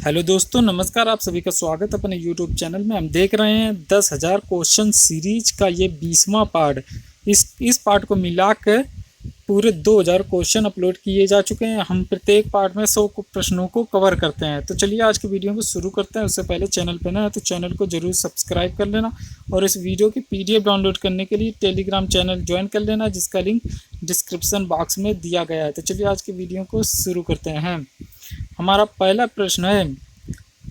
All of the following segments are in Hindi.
हेलो दोस्तों, नमस्कार। आप सभी का स्वागत है अपने यूट्यूब चैनल में। हम देख रहे हैं 10,000 क्वेश्चन सीरीज का ये 20वां पार्ट। इस पार्ट को मिला कर पूरे 2,000 क्वेश्चन अपलोड किए जा चुके हैं। हम प्रत्येक पार्ट में 100 प्रश्नों को कवर करते हैं। तो चलिए आज की वीडियो को शुरू करते हैं। उससे पहले चैनल पर ना है तो चैनल को जरूर सब्सक्राइब कर लेना और इस वीडियो की PDF डाउनलोड करने के लिए टेलीग्राम चैनल ज्वाइन कर लेना, जिसका लिंक डिस्क्रिप्शन बॉक्स में दिया गया है। तो चलिए आज की वीडियो को शुरू करते हैं। हमारा पहला प्रश्न है,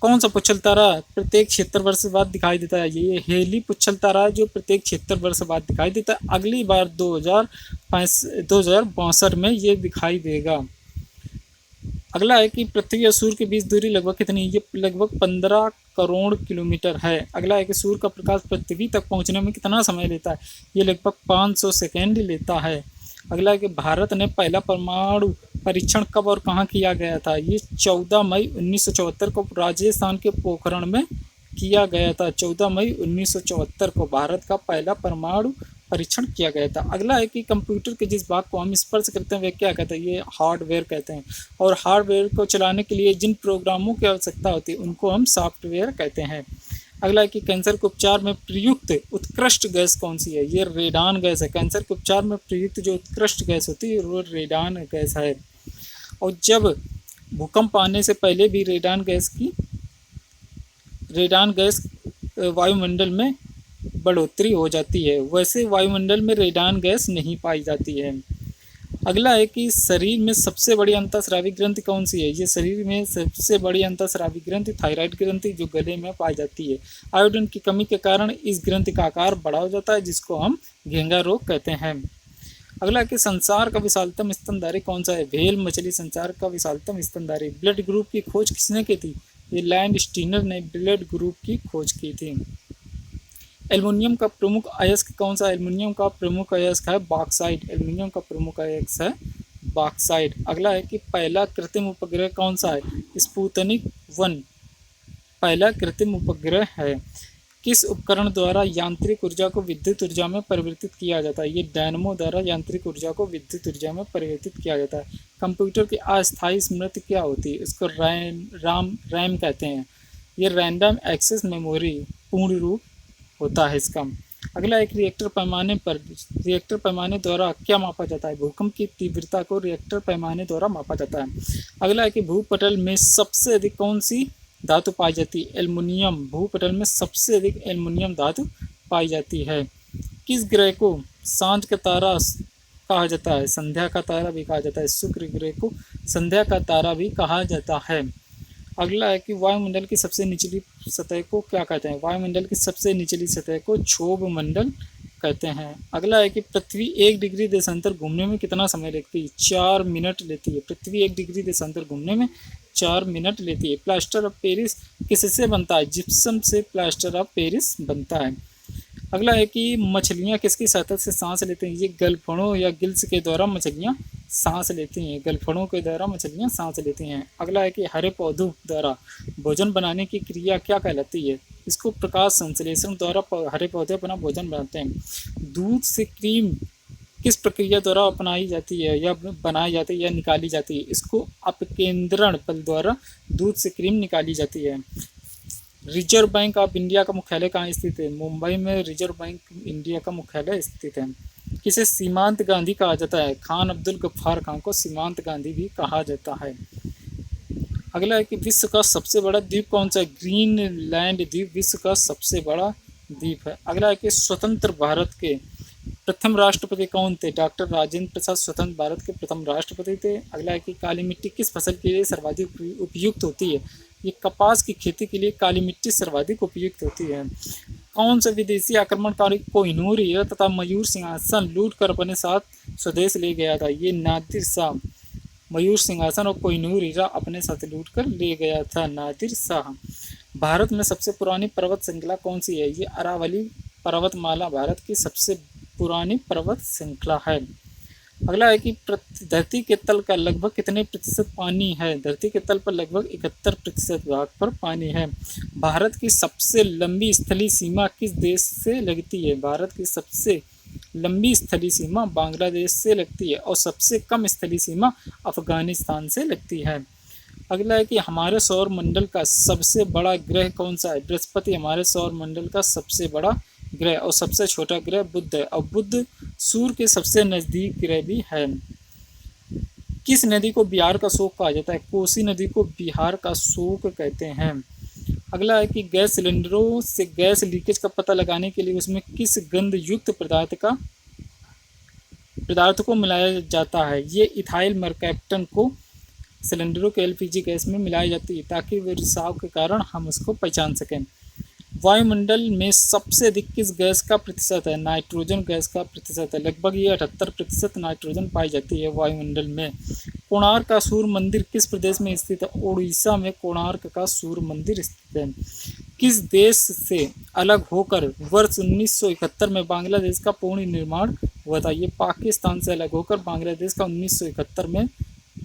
कौन सा पुच्छल तारा प्रत्येक 76 वर्ष बाद दिखाई देता है? ये हेली पुच्छल तारा है जो प्रत्येक 76 वर्ष बाद दिखाई देता है। अगली बार 2062 में ये दिखाई देगा। अगला है कि पृथ्वी और सूर्य के बीच दूरी लगभग कितनी? ये लगभग 15 करोड़ किलोमीटर है। अगला है कि सूर्य का प्रकाश पृथ्वी तक पहुंचने में कितना समय लेता है? ये लगभग 500 सेकेंड लेता है। अगला है कि भारत ने पहला परमाणु परीक्षण कब और कहाँ किया गया था? ये 14 मई 1974 को राजस्थान के पोखरण में किया गया था। 14 मई 1974 को भारत का पहला परमाणु परीक्षण किया गया था। अगला है कि कंप्यूटर के जिस भाग को हम स्पर्श करते हैं वे क्या कहते हैं? ये हार्डवेयर कहते हैं। और हार्डवेयर को चलाने के लिए जिन प्रोग्रामों की आवश्यकता होती है उनको हम सॉफ्टवेयर कहते हैं। अगला है कि कैंसर के उपचार में प्रयुक्त उत्कृष्ट गैस कौन सी है? ये रेडान गैस है। कैंसर के उपचार में प्रयुक्त जो उत्कृष्ट गैस होती है वो रेडान गैस है। और जब भूकंप आने से पहले भी रेडान गैस वायुमंडल में बढ़ोतरी हो जाती है, वैसे वायुमंडल में रेडान गैस नहीं पाई जाती है। अगला है कि शरीर में सबसे बड़ी अंतःस्रावी ग्रंथि कौन सी है? ये शरीर में सबसे बड़ी अंतःस्रावी ग्रंथि थायराइड ग्रंथि जो गले में पाई जाती है। आयोडीन की कमी के कारण इस ग्रंथि का आकार बड़ा हो जाता है, जिसको हम घेंगा रोग कहते हैं। अगला है कि संसार का विशालतम स्तनधारी कौन सा है? व्हेल मछली संसार का विशालतम स्तनधारी। ब्लड ग्रुप की खोज किसने की थी? ये लैंड स्टीनर ने ब्लड ग्रुप की खोज की थी। एल्युमिनियम का प्रमुख अयस्क कौन सा? एल्युमिनियम का प्रमुख अयस्क है बॉक्साइट। एल्युमिनियम का प्रमुख अयस्क है बॉक्साइट। अगला है कि पहला कृत्रिम उपग्रह कौन सा है? स्पुतनिक 1 पहला कृत्रिम उपग्रह है। किस उपकरण द्वारा यांत्रिक ऊर्जा को विद्युत ऊर्जा में परिवर्तित किया जाता है? ये डायनमो द्वारा यांत्रिक ऊर्जा को विद्युत ऊर्जा में परिवर्तित किया जाता है। कंप्यूटर की अस्थायी स्मृति क्या होती है? इसको रैम कहते हैं। ये रैंडम एक्सेस मेमोरी पूर्ण रूप होता है इसका। अगला एक रिएक्टर पैमाने द्वारा क्या मापा जाता है? भूकंप की तीव्रता को रिएक्टर पैमाने द्वारा मापा जाता है। अगला है कि भूपटल में सबसे अधिक कौन सी धातु पाई जाती है? एल्युमिनियम। भूपटल में सबसे अधिक एल्युमिनियम धातु पाई जाती है। किस ग्रह को सांझ का तारा कहा जाता है? संध्या का तारा भी कहा जाता है। शुक्र ग्रह को संध्या का तारा भी कहा जाता है। अगला है कि वायुमंडल की सबसे निचली सतह को क्या कहते हैं? वायुमंडल की सबसे निचली सतह को क्षोभ मंडल कहते हैं। अगला है कि पृथ्वी 1 डिग्री देशांतर घूमने में कितना समय लगती है? 4 मिनट लेती है। पृथ्वी 1 डिग्री देशांतर घूमने में 4 मिनट लेती है। प्लास्टर ऑफ पेरिस किससे बनता है? जिप्सम से प्लास्टर ऑफ पेरिस बनता है। अगला है कि मछलियाँ किसकी सहायता से सांस लेती हैं? ये गलफड़ों या गिल्स के द्वारा मछलियाँ सांस लेती हैं। गलफड़ों के द्वारा मछलियाँ सांस लेती हैं। अगला है कि हरे पौधों द्वारा भोजन बनाने की क्रिया क्या कहलाती है? इसको प्रकाश संश्लेषण द्वारा हरे पौधे अपना भोजन बनाते हैं। दूध से क्रीम किस प्रक्रिया द्वारा अपनाई जाती है या बनाई जाती है या निकाली जाती है? इसको अपकेंद्रण बल द्वारा दूध से क्रीम निकाली जाती है। रिजर्व बैंक ऑफ इंडिया का मुख्यालय कहाँ स्थित है? मुंबई में रिजर्व बैंक इंडिया का मुख्यालय स्थित है। किसे सीमांत गांधी कहा जाता है? खान अब्दुल गफ्फार खान को सीमांत गांधी भी कहा जाता है। अगला है कि विश्व का सबसे बड़ा द्वीप कौन सा है? ग्रीनलैंड द्वीप विश्व का सबसे बड़ा द्वीप है। अगला है कि स्वतंत्र भारत के प्रथम राष्ट्रपति कौन थे? डॉक्टर राजेंद्र प्रसाद स्वतंत्र भारत के प्रथम राष्ट्रपति थे। अगला है कि काली मिट्टी किस फसल के लिए सर्वाधिक उपयुक्त होती है? ये कपास की खेती के लिए काली मिट्टी सर्वाधिक उपयुक्त होती है। कौन से विदेशी आक्रमणकारी कोहिनूर हीरा तथा मयूर सिंहासन लूट कर अपने साथ स्वदेश ले गया था? ये नादिर शाह। मयूर सिंहासन और कोहिनूर हीरा अपने साथ लूट कर ले गया था नादिर शाह। भारत में सबसे पुरानी पर्वत श्रृंखला कौन सी है? ये अरावली पर्वतमाला भारत की सबसे पुरानी पर्वत श्रृंखला है। अगला है कि धरती के तल का लगभग कितने प्रतिशत पानी है? धरती के तल पर लगभग 71% भाग पर पानी है। भारत की सबसे लंबी स्थलीय सीमा किस देश से लगती है? भारत की सबसे लंबी स्थलीय सीमा बांग्लादेश से लगती है और सबसे कम स्थलीय सीमा अफगानिस्तान से लगती है। अगला है कि हमारे सौर मंडल का सबसे बड़ा ग्रह कौन सा है। बृहस्पति हमारे सौर मंडल का सबसे बड़ा ग्रह और सबसे छोटा ग्रह बुध है, और बुध सूर्य के सबसे नजदीक ग्रह भी है। किस नदी को बिहार का शोक कहा जाता है। कोसी नदी को बिहार का शोक कहते हैं। अगला है कि गैस सिलेंडरों से गैस लीकेज का पता लगाने के लिए उसमें किस गंध युक्त पदार्थ को मिलाया जाता है। ये इथाइल मरकैप्टन को सिलेंडरों के एलपीजी गैस में मिलाई जाती है ताकि वे रिसाव के कारण हम उसको पहचान सकें। वायुमंडल में सबसे अधिक किस गैस का प्रतिशत है। नाइट्रोजन गैस का प्रतिशत है, लगभग ये 78% नाइट्रोजन पाई जाती है वायुमंडल में। कोणार्क का सूर्य मंदिर किस प्रदेश में स्थित है। उड़ीसा में कोणार्क का सूर्य मंदिर स्थित है। किस देश से अलग होकर वर्ष 1971 में बांग्लादेश का पूर्ण निर्माण हुआ था। ये पाकिस्तान से अलग होकर बांग्लादेश का 1971 में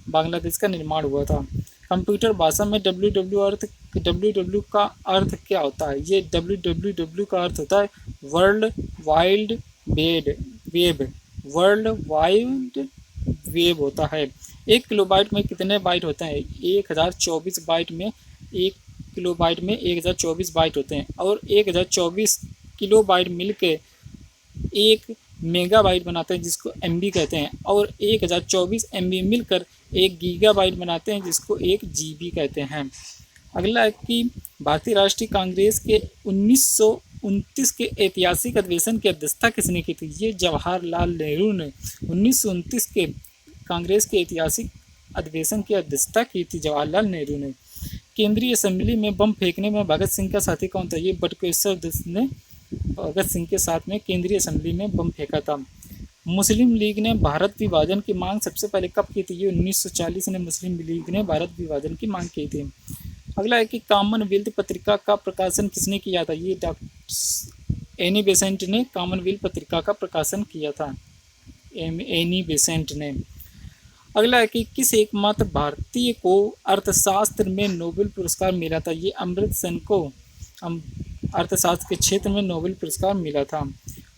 बांग्लादेश का निर्माण हुआ था। कंप्यूटर भाषा में www का अर्थ क्या होता है। ये www का अर्थ होता है world wide web. World wide web होता है। 1 किलोबाइट में कितने बाइट होते हैं। 1024 बाइट में 1 किलोबाइट में 1024 बाइट होते हैं, और 1024 किलोबाइट मिलके 1 मेगाबाइट बनाते हैं जिसको एमबी कहते हैं, और 1024 एमबी मिलकर 1 गीगाबाइट बनाते हैं जिसको 1 जीबी कहते हैं। अगला है कि भारतीय राष्ट्रीय कांग्रेस के 1929 के ऐतिहासिक अधिवेशन की अध्यक्षता किसने की थी। ये जवाहरलाल नेहरू ने 1929 के कांग्रेस के ऐतिहासिक अधिवेशन की अध्यक्षता की थी जवाहरलाल नेहरू ने। केंद्रीय असेंबली में बम फेंकने में भगत सिंह का साथी कौन था। ये बटुकेश्वर दत्त ने भगत सिंह के साथ में केंद्रीय असेंबली में बम फेंका था। मुस्लिम लीग ने भारत विभाजन की मांग सबसे पहले कब की थी। ये 1940 ने मुस्लिम लीग ने भारत विभाजन की मांग की थी। अगला है कि कॉमनवेल्थ पत्रिका का प्रकाशन किसने किया था। ये डॉक्टर एनी बेसेंट ने कॉमनवेल्थ पत्रिका का प्रकाशन किया था, एनी बेसेंट ने। अगला है कि किस एकमात्र भारतीय को अर्थशास्त्र में नोबेल पुरस्कार मिला था। ये अमर्त्य सेन को अर्थशास्त्र के क्षेत्र में नोबेल पुरस्कार मिला था।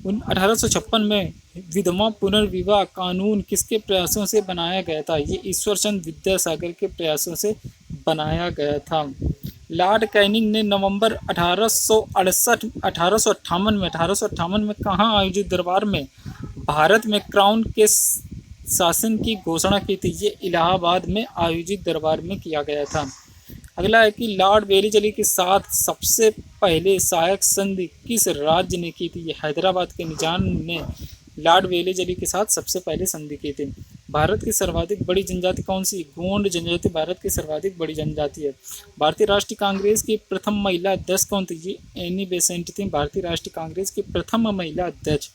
1856 में विधवा पुनर्विवाह कानून किसके प्रयासों से बनाया गया था। ये ईश्वरचंद्र विद्यासागर के प्रयासों से बनाया गया था। लॉर्ड कैनिंग ने नवंबर 1858 में कहाँ आयोजित दरबार में भारत में क्राउन के शासन की घोषणा की थी। ये इलाहाबाद में आयोजित दरबार में किया गया था। अगला है कि लॉर्ड वेलीजली के साथ सबसे पहले सहायक संधि किस राज्य ने की थी। ये हैदराबाद के निजाम ने लॉर्ड वेलीजली के साथ सबसे पहले संधि की थी। भारत की सर्वाधिक बड़ी जनजाति कौन सी। गोंड जनजाति भारत की सर्वाधिक बड़ी जनजाति है। भारतीय राष्ट्रीय कांग्रेस की प्रथम महिला अध्यक्ष कौन थी। ये एनी बेसेंट थी भारतीय राष्ट्रीय कांग्रेस की प्रथम महिला अध्यक्ष।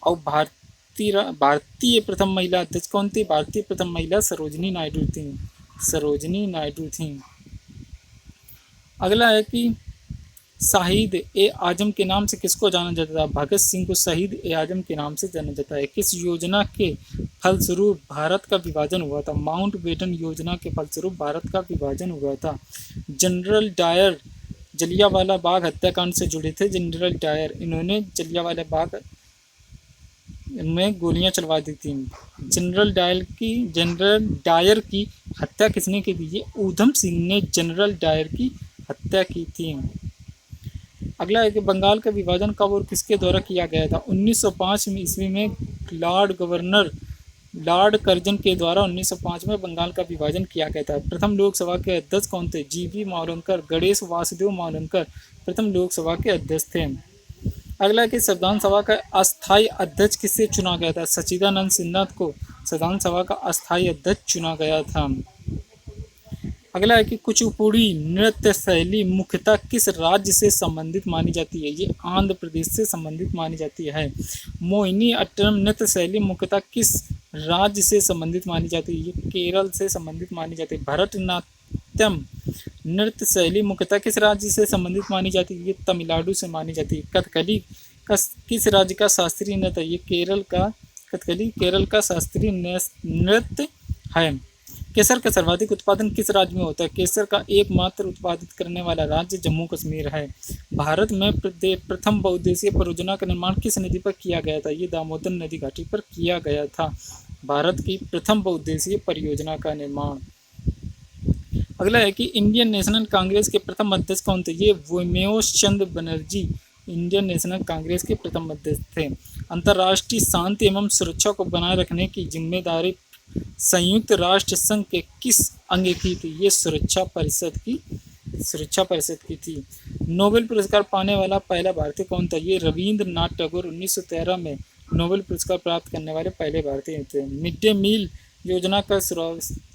और भारतीय प्रथम महिला अध्यक्ष कौन थी। भारतीय प्रथम महिला सरोजिनी नायडू थी। अगला है कि शहीद ए आजम के नाम से किसको जाना जाता है। भगत सिंह को शहीद ए आजम के नाम से जाना जाता है। किस योजना के फलस्वरूप भारत का विभाजन हुआ था। माउंटबेटन योजना के फलस्वरूप भारत का विभाजन हुआ था। जनरल डायर जलियांवाला बाग हत्याकांड से जुड़े थे। जनरल डायर, इन्होंने जलियांवाला बाग में गोलियां चलवा दी थी। जनरल डायर की हत्या किसने की थी। ये ऊधम सिंह ने जनरल डायर की हत्या की थी। अगला है कि बंगाल का विभाजन कब और किसके द्वारा किया गया था। 1905 ईस्वी में लॉर्ड कर्जन के द्वारा 1905 में बंगाल का विभाजन किया गया था। प्रथम लोकसभा के अध्यक्ष कौन थे। जीवी मावलंकर, गणेश वासुदेव मावलंकर प्रथम लोकसभा के अध्यक्ष थे। अगला है कि संविधान सभा का अस्थायी अध्यक्ष किससे चुना गया था। सच्चिदानंद सिन्हा को संविधान सभा का अस्थायी अध्यक्ष चुना गया था। अगला है कि कुचिपुड़ी नृत्य शैली मुख्यतः किस राज्य से संबंधित मानी जाती है। ये आंध्र प्रदेश से संबंधित मानी जाती है। मोहिनी अट्टम नृत्य शैली मुख्यतः किस राज्य से संबंधित मानी जाती है। ये केरल से संबंधित मानी जाती है। भरतनाट्यम नृत्य शैली मुख्यतः किस राज्य से संबंधित मानी जाती है। ये तमिलनाडु से मानी जाती है। कथकली का किस राज्य का शास्त्रीय नृत्य है। ये कथकली केरल का शास्त्रीय नृत्य है। केसर का सर्वाधिक उत्पादन किस राज्य में होता है। केसर का एकमात्र उत्पादित करने वाला राज्य जम्मू कश्मीर है। भारत में प्रथम बहुउद्देशीय परियोजना का निर्माण किस नदी पर किया गया था। ये दामोदर नदी घाटी पर किया गया था। भारत की प्रथम बहुउद्देशीय परियोजना का निर्माण। अगला है कि इंडियन नेशनल कांग्रेस के प्रथम अध्यक्ष कौन थे? ये व्योमेश चंद्र बनर्जी इंडियन नेशनल कांग्रेस के प्रथम अध्यक्ष थे। अंतर्राष्ट्रीय शांति एवं सुरक्षा को बनाए रखने की जिम्मेदारी संयुक्त राष्ट्र संघ के किस अंग की थी? ये सुरक्षा परिषद की थी। नोबेल पुरस्कार पाने वाला पहला भारतीय कौन था? ये रविंद्रनाथ टैगोर 1913 में नोबेल पुरस्कार प्राप्त करने वाले पहले भारतीय थे। मिड डे मील योजना का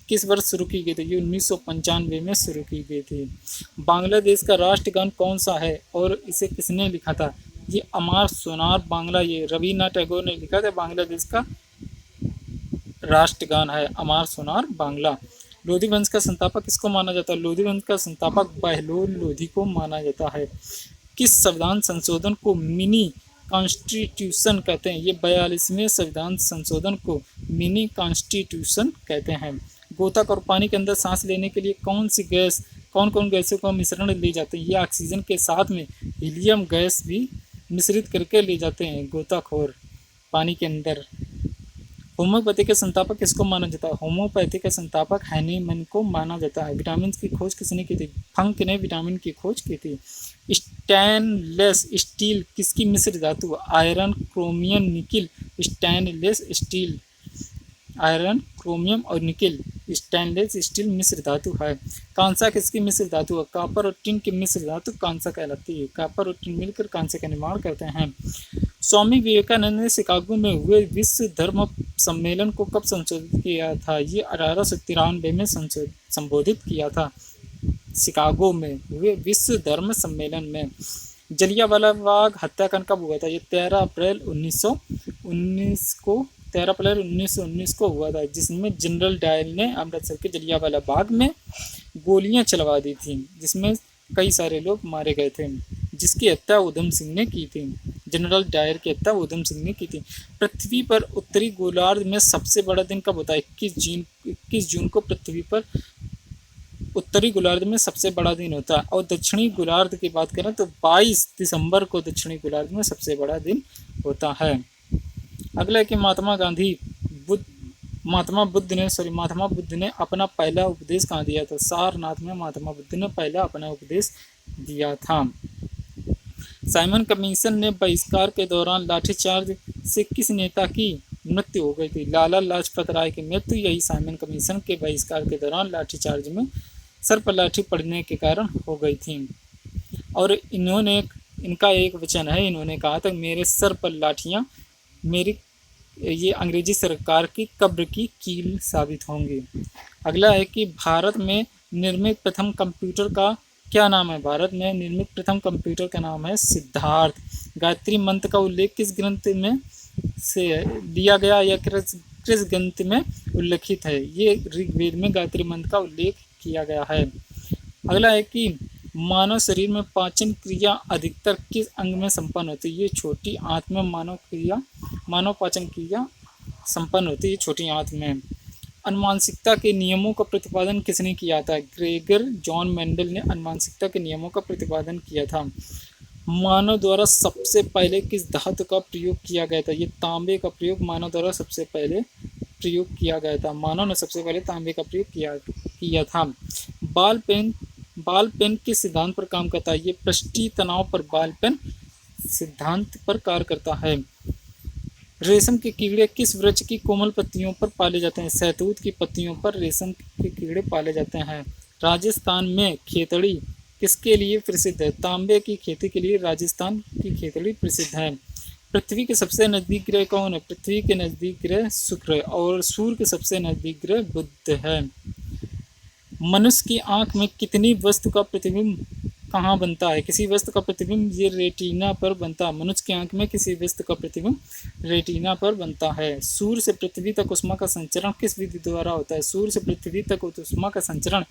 किस वर्ष शुरू की गई थी? ये 1995 में शुरू की गई थी। बांग्लादेश का राष्ट्रगान कौन सा है और इसे किसने लिखा था? ये अमार सोनार बांग्ला, ये रविन्द्रनाथ टैगोर ने लिखा था। बांग्लादेश का राष्ट्रगान है अमार सोनार बांग्ला। लोधी वंश का संस्थापक किसको माना जाता है? लोधी वंश का संस्थापक बहलोल लोधी को माना जाता है। किस संविधान संशोधन को मिनी कॉन्स्टिट्यूशन कहते हैं? ये 42वें संविधान संशोधन को मिनी कॉन्स्टिट्यूशन कहते हैं। गोताख और पानी के अंदर सांस लेने के लिए कौन कौन गैसों का मिश्रण ले जाते हैं? ये ऑक्सीजन के साथ में हीलियम गैस भी मिश्रित करके ले जाते हैं गोताखोर पानी के अंदर। होम्योपैथी के संस्थापक किसको माना जाता है? होम्योपैथी के संस्थापक हैनीमैन को माना जाता है। विटामिन की खोज किसने की थी? फंक ने विटामिन की खोज की थी। स्टेनलेस स्टील किसकी मिश्र धातु? Iron, chromium, nickel. Stainless steel iron, chromium और निकिल स्टेनलेस स्टील मिश्र धातु है। कांसा किसकी मिश्र धातु है? कॉपर और टिन की मिश्र धातु कांसा कहलाती है। कॉपर और टिन मिलकर कांसे का निर्माण करते हैं। स्वामी विवेकानंद ने शिकागो में हुए विश्व धर्म सम्मेलन को कब संशोधित किया था? ये 1893 में संबोधित किया था। शिकागो में हुए विश्व धर्म सम्मेलन में। जलियांवाला बाग हत्याकांड कब हुआ था? ये 13 अप्रैल 1919 को हुआ था, जिसमें जनरल डायर ने अमृतसर के जलियांवाला बाग में गोलियां चलवा दी थी, जिसमें कई सारे लोग मारे गए थे, जिसकी हत्या उधम सिंह ने की थी। जनरल डायर की हत्या उधम सिंह ने की थी। पृथ्वी पर उत्तरी गोलार्ध में सबसे बड़ा दिन कब होता है? 21 जून को पृथ्वी पर उत्तरी गोलार्ध में सबसे बड़ा दिन होता है। और दक्षिणी गोलार्ध की बात करें तो 22 दिसंबर को दक्षिणी गोलार्ध में सबसे बड़ा दिन होता है। अगला है कि महात्मा बुद्ध ने अपना पहला उपदेश कहाँ दिया था? सारनाथ में महात्मा बुद्ध ने पहला अपना उपदेश दिया था। साइमन कमीशन ने बहिष्कार के दौरान लाठीचार्ज से किस नेता की मृत्यु हो गई थी? लाला लाजपत राय की मृत्यु यही साइमन कमीशन के बहिष्कार के दौरान लाठीचार्ज में सर पर लाठी पड़ने के कारण हो गई थी। और इनका एक वचन है, इन्होंने कहा था मेरे सर पर लाठियां मेरी ये अंग्रेजी सरकार की कब्र की कील साबित होंगी। अगला है कि भारत में निर्मित प्रथम कंप्यूटर का क्या नाम है? भारत में निर्मित प्रथम कंप्यूटर का नाम है सिद्धार्थ। गायत्री मंत्र का उल्लेख किस ग्रंथ में से दिया गया या किस ग्रंथ में उल्लेखित है? ये ऋग्वेद में गायत्री मंत्र का उल्लेख किया गया है। अगला है कि मानव शरीर में पाचन क्रिया अधिकतर किस अंग में संपन्न होती है? ये छोटी आंत में मानव पाचन क्रिया संपन्न होती है छोटी आंत में। अनुवांशिकता के नियमों का प्रतिपादन किसने किया था? ग्रेगर जॉन मेंडल ने अनुवांशिकता के नियमों का प्रतिपादन किया था। मानव द्वारा सबसे पहले किस धातु का प्रयोग किया गया था? ये तांबे का प्रयोग मानव द्वारा सबसे पहले प्रयोग किया गया था। मानव ने सबसे पहले तांबे का प्रयोग किया था। बाल पेन किस सिद्धांत पर काम करता है? ये पृष्ठीय तनाव पर बाल पेन सिद्धांत पर कार्य करता है। रेशम के कीड़े किस वृक्ष की कोमल पत्तियों पर पाले जाते हैं? सहतूत की पत्तियों पर रेशम के कीड़े पाले जाते हैं। राजस्थान में खेतड़ी किसके लिए प्रसिद्ध है? तांबे की खेती के लिए राजस्थान की खेतड़ी प्रसिद्ध है। पृथ्वी के सबसे नजदीक ग्रह कौन है? पृथ्वी के नजदीक ग्रह शुक्र है और सूर्य के सबसे नजदीक ग्रह बुध है। मनुष्य की आंख में कितनी वस्तु का प्रतिबिंब कहाँ बनता है? किसी वस्तु का प्रतिबिंब ये रेटिना पर बनता है। मनुष्य की आंख में किसी वस्तु का प्रतिबिंब रेटिना पर बनता है। सूर्य से पृथ्वी तक ऊष्मा का संचरण किस विधि द्वारा होता है? सूर्य से पृथ्वी तक ऊष्मा का संचरण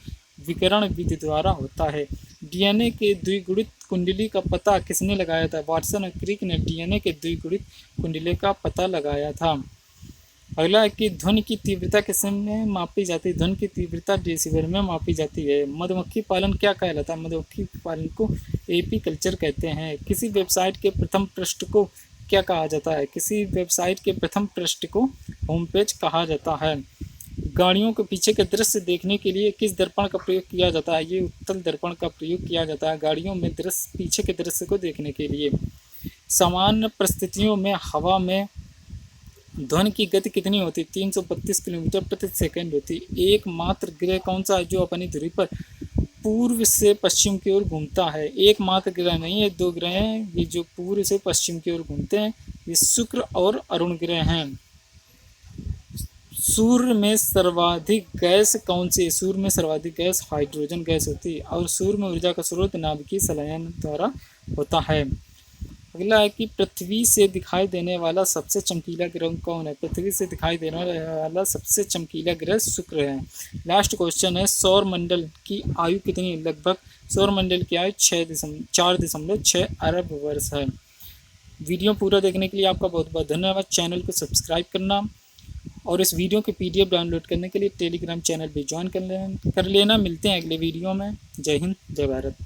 विकिरण विधि द्वारा होता है। डीएनए के द्विगुणित कुंडली का पता किसने लगाया था? वाटसन और क्रिक ने डीएनए के द्विगुणित कुंडली का पता लगाया था। अगला है कि ध्वनि की तीव्रता किसमें मापी जाती है? ध्वनि की तीव्रता डेसिबल में मापी जाती है। मधुमक्खी पालन क्या कहलाता है? मधुमक्खी पालन को एपीकल्चर कहते हैं। किसी वेबसाइट के प्रथम पृष्ठ को क्या कहा जाता है? किसी वेबसाइट के प्रथम पृष्ठ को होम पेज कहा जाता है। गाड़ियों के पीछे के दृश्य देखने के लिए किस दर्पण का प्रयोग किया जाता है? ये उत्तल दर्पण का प्रयोग किया जाता है गाड़ियों में दृश्य पीछे के दृश्य को देखने के लिए। सामान्य परिस्थितियों में हवा में ध्वनि की गति कितनी होती है? 332 किलोमीटर प्रति सेकंड होती है। एकमात्र ग्रह कौन सा है जो अपनी धुरी पर पूर्व से पश्चिम की ओर घूमता है? एकमात्र ग्रह नहीं है, 2 ग्रह हैं ये जो पूर्व से पश्चिम की ओर घूमते हैं, ये शुक्र और अरुण ग्रह हैं। सूर्य में सर्वाधिक गैस कौन सी है? सूर्य में सर्वाधिक गैस हाइड्रोजन गैस होती है और सूर्य में ऊर्जा का स्रोत नाभिकीय संलयन द्वारा होता है। अगला है कि पृथ्वी से दिखाई देने वाला सबसे चमकीला ग्रह कौन है? पृथ्वी से दिखाई देने वाला सबसे चमकीला ग्रह शुक्र है। लास्ट क्वेश्चन है, सौर मंडल की आयु कितनी है? लगभग सौर मंडल की आयु 4.6 अरब वर्ष है। वीडियो पूरा देखने के लिए आपका बहुत बहुत धन्यवाद। चैनल को सब्सक्राइब करना और इस वीडियो के PDF डाउनलोड करने के लिए टेलीग्राम चैनल भी ज्वाइन कर लेना। मिलते हैं अगले वीडियो में। जय हिंद, जय भारत।